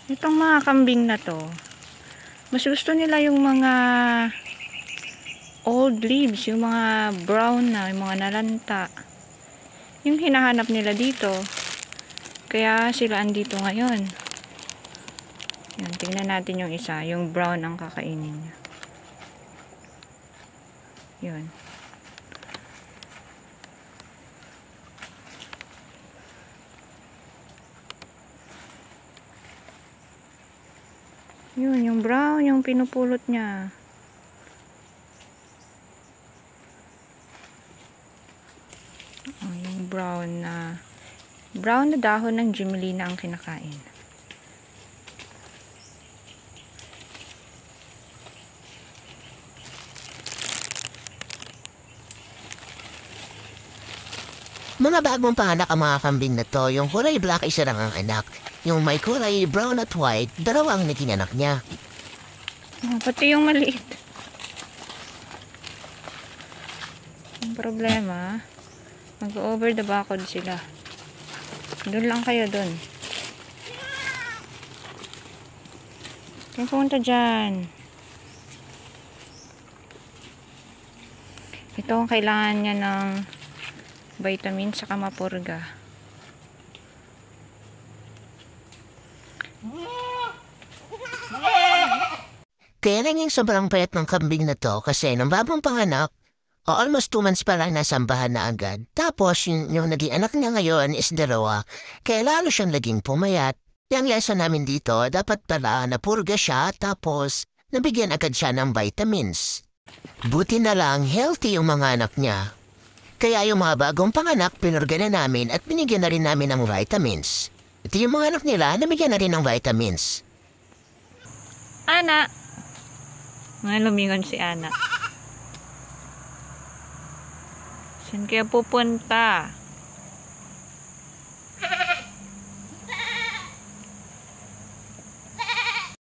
Itong mga kambing na to, mas gusto nila yung mga old leaves, yung mga brown na, yung mga nalanta. Yung hinahanap nila dito. Kaya sila andito ngayon. Yan, tingnan natin yung isa. Yung brown ang kakainin niya. Yun. Yun, yung brown, yung pinupulot niya. Oh, yung brown na dahon ng Gymnelina ang kinakain. Mga bagong panganak ang mga kambing na to. Yung kulay black isa lang ang anak. Yung may kulay brown at white, dalawa ang naging anak niya. Oh, pati yung maliit. Ang problema, mag-over the backod sila. Doon lang kayo doon. Kaya pumunta dyan. Ito ang kailangan niya ng vitamin sa mapurga. Kaya naging sobrang payat ng kambing na to kasi nung bagong panganak, almost 2 months pa lang nasambahan na agad. Tapos yung naging anak niya ngayon is dalawa. Kaya lalo siyang naging pumayat. Yung lesson namin dito, dapat pala napurga siya tapos nabigyan agad siya ng vitamins. Buti na lang healthy yung mga anak niya. Kaya yung mga bagong panganak, pinurga na namin at binigyan na rin namin ng vitamins. Ito yung mga anak nila, nabigyan na rin ng vitamins. Ana! Mga lumingon si Ana. Saan kaya pupunta?